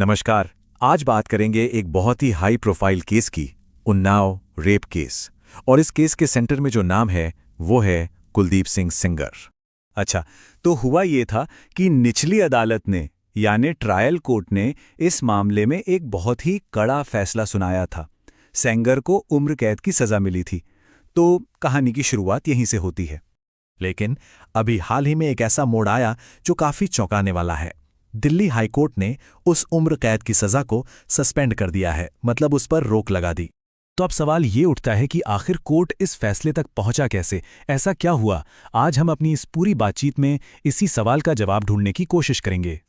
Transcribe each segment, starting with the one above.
नमस्कार। आज बात करेंगे एक बहुत ही हाई प्रोफाइल केस की, उन्नाव रेप केस। और इस केस के सेंटर में जो नाम है वो है कुलदीप सिंह सेंगर। अच्छा, तो हुआ ये था कि निचली अदालत ने यानी ट्रायल कोर्ट ने इस मामले में एक बहुत ही कड़ा फैसला सुनाया था। सेंगर को उम्र कैद की सजा मिली थी। तो कहानी की शुरुआत यहीं से होती है। लेकिन अभी हाल ही में एक ऐसा मोड़ आया जो काफी चौंकाने वाला है। दिल्ली हाईकोर्ट ने उस उम्र कैद की सजा को सस्पेंड कर दिया है, मतलब उस पर रोक लगा दी। तो अब सवाल ये उठता है कि आखिर कोर्ट इस फैसले तक पहुंचा कैसे, ऐसा क्या हुआ? आज हम अपनी इस पूरी बातचीत में इसी सवाल का जवाब ढूंढने की कोशिश करेंगे।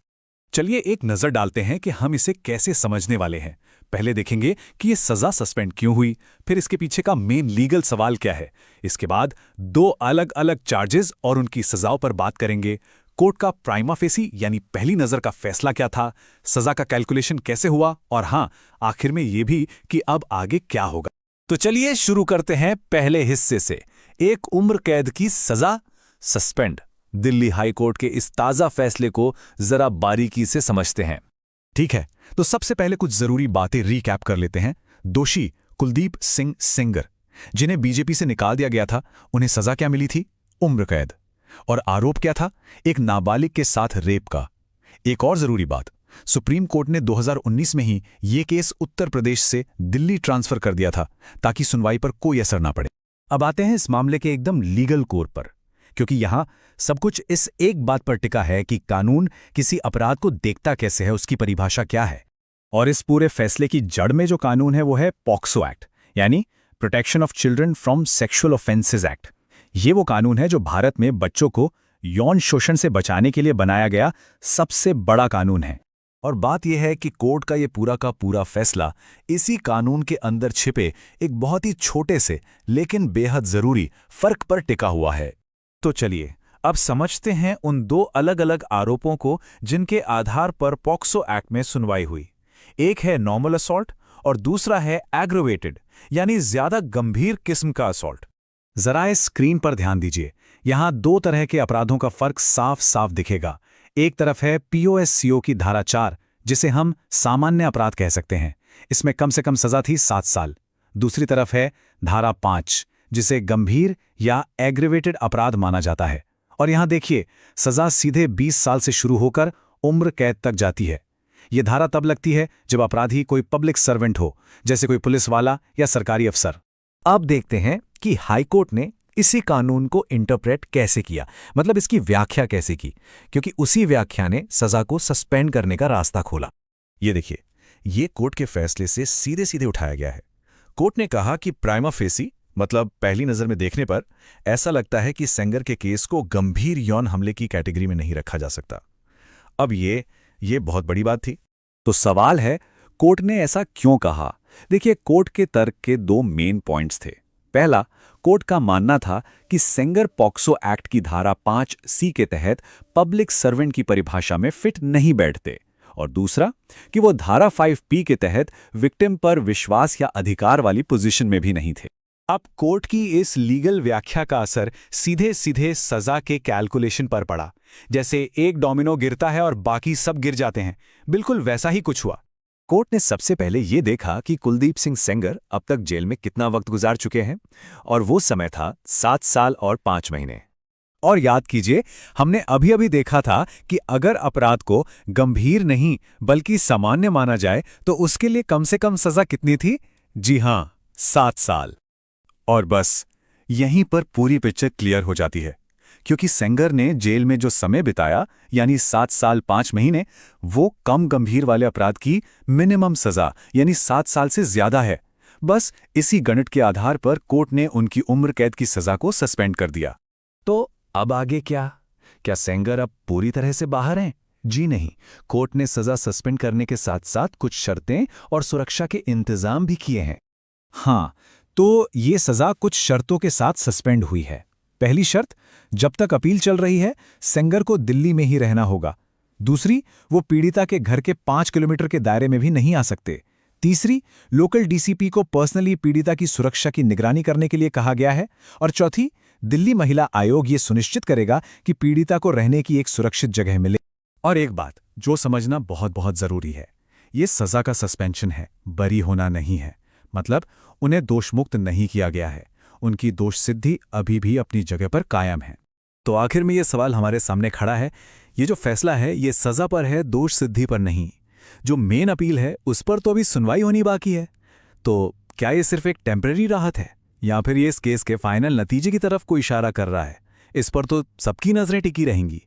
चलिए एक नजर डालते हैं कि हम इसे कैसे समझने वाले हैं। पहले देखेंगे कि ये सजा सस्पेंड क्यों हुई, फिर इसके पीछे का मेन लीगल सवाल क्या है। इसके बाद दो अलग अलग चार्जेस और उनकी सजाओं पर बात करेंगे। कोर्ट का प्राइमा फेसी यानी पहली नजर का फैसला क्या था, सजा का कैलकुलेशन कैसे हुआ, और हां, आखिर में ये भी कि अब आगे क्या होगा। तो चलिए शुरू करते हैं पहले हिस्से से। एक उम्र कैद की सजा सस्पेंड। दिल्ली हाई कोर्ट के इस ताजा फैसले को जरा बारीकी से समझते हैं। ठीक है, तो सबसे पहले कुछ जरूरी बातें रीकैप कर लेते हैं। दोषी कुलदीप सिंह सेंगर, जिन्हें बीजेपी से निकाल दिया गया था, उन्हें सजा क्या मिली थी? उम्र कैद। और आरोप क्या था? एक नाबालिग के साथ रेप का। एक और जरूरी बात, सुप्रीम कोर्ट ने 2019 में ही ये केस उत्तर प्रदेश से दिल्ली ट्रांसफर कर दिया था ताकि सुनवाई पर कोई असर ना पड़े। अब आते हैं इस मामले के एकदम लीगल कोर पर, क्योंकि यहां सब कुछ इस एक बात पर टिका है कि कानून किसी अपराध को देखता कैसे है, उसकी परिभाषा क्या है। और इस पूरे फैसले की जड़ में जो कानून है वो है पॉक्सो एक्ट, यानी protection of children from sexual offences act. ये वो कानून है जो भारत में बच्चों को यौन शोषण से बचाने के लिए बनाया गया सबसे बड़ा कानून है। और बात यह है कि कोर्ट का ये पूरा का पूरा फैसला इसी कानून के अंदर छिपे एक बहुत ही छोटे से लेकिन बेहद जरूरी फर्क पर टिका हुआ है। तो चलिए अब समझते हैं उन दो अलग अलग आरोपों को जिनके आधार पर पॉक्सो एक्ट में सुनवाई हुई। एक है नॉर्मल असॉल्ट और दूसरा है एग्रोवेटेड, यानी ज्यादा गंभीर किस्म का असॉल्ट। जरा इस स्क्रीन पर ध्यान दीजिए। यहां दो तरह के अपराधों का फर्क साफ साफ दिखेगा। एक तरफ है पीओएससीओ की धारा 4, जिसे हम सामान्य अपराध कह सकते हैं। इसमें कम से कम सजा थी 7 साल। दूसरी तरफ है धारा 5, जिसे गंभीर या एग्रेवेटेड अपराध माना जाता है। और यहां देखिए, सजा सीधे 20 साल से शुरू होकर उम्र कैद तक जाती है। यह धारा तब लगती है जब अपराधी कोई पब्लिक सर्वेंट हो, जैसे कोई पुलिस वाला या सरकारी अफसर। अब देखते हैं कि हाईकोर्ट ने इसी कानून को इंटरप्रेट कैसे किया, मतलब इसकी व्याख्या कैसे की, क्योंकि उसी व्याख्या ने सजा को सस्पेंड करने का रास्ता खोला। ये देखिए, ये कोर्ट के फैसले से सीधे सीधे उठाया गया है। कोर्ट ने कहा कि प्राइमा फेसी, मतलब पहली नजर में देखने पर ऐसा लगता है कि सेंगर के केस को गंभीर यौन हमले की कैटेगरी में नहीं रखा जा सकता। अब ये बहुत बड़ी बात थी। तो सवाल है, कोर्ट ने ऐसा क्यों कहा? देखिए, कोर्ट के तर्क के दो मेन पॉइंट्स थे। पहला, कोर्ट का मानना था कि सेंगर पॉक्सो एक्ट की धारा 5C के तहत पब्लिक सर्वेंट की परिभाषा में फिट नहीं बैठते। और दूसरा कि वो धारा 5P के तहत विक्टिम पर विश्वास या अधिकार वाली पोजीशन में भी नहीं थे। अब कोर्ट की इस लीगल व्याख्या का असर सीधे सीधे सजा के कैलकुलेशन पर पड़ा। जैसे एक डोमिनो गिरता है और बाकी सब गिर जाते हैं, बिल्कुल वैसा ही कुछ हुआ। कोर्ट ने सबसे पहले ये देखा कि कुलदीप सिंह सेंगर अब तक जेल में कितना वक्त गुजार चुके हैं, और वो समय था 7 साल और 5 महीने। और याद कीजिए, हमने अभी अभी देखा था कि अगर अपराध को गंभीर नहीं बल्कि सामान्य माना जाए तो उसके लिए कम से कम सजा कितनी थी? जी हां, 7 साल। और बस यहीं पर पूरी पिक्चर क्लियर हो जाती है, क्योंकि सेंगर ने जेल में जो समय बिताया, यानी 7 साल 5 महीने, वो कम गंभीर वाले अपराध की मिनिमम सजा यानी 7 साल से ज्यादा है। बस इसी गणित के आधार पर कोर्ट ने उनकी उम्र कैद की सजा को सस्पेंड कर दिया। तो अब आगे क्या सेंगर अब पूरी तरह से बाहर हैं? जी नहीं, कोर्ट ने सजा सस्पेंड करने के साथ साथ कुछ शर्तें और सुरक्षा के इंतजाम भी किए हैं। हाँ, तो ये सजा कुछ शर्तों के साथ सस्पेंड हुई है। पहली शर्त, जब तक अपील चल रही है सेंगर को दिल्ली में ही रहना होगा। दूसरी, वो पीड़िता के घर के 5 किलोमीटर के दायरे में भी नहीं आ सकते। तीसरी, लोकल डीसीपी को पर्सनली पीड़िता की सुरक्षा की निगरानी करने के लिए कहा गया है। और चौथी, दिल्ली महिला आयोग ये सुनिश्चित करेगा कि पीड़िता को रहने की एक सुरक्षित जगह मिले। और एक बात जो समझना बहुत बहुत जरूरी है, ये सज़ा का सस्पेंशन है, बरी होना नहीं है। मतलब उन्हें दोषमुक्त नहीं किया गया है, उनकी दोष सिद्धि अभी भी अपनी जगह पर कायम है। तो आखिर में ये सवाल हमारे सामने खड़ा है, ये जो फैसला है ये सज़ा पर है, दोष सिद्धि पर नहीं। जो मेन अपील है उस पर तो अभी सुनवाई होनी बाकी है। तो क्या ये सिर्फ एक टेम्परेरी राहत है, या फिर ये इस केस के फाइनल नतीजे की तरफ कोई इशारा कर रहा है? इस पर तो सबकी नज़रें टिकी रहेंगी।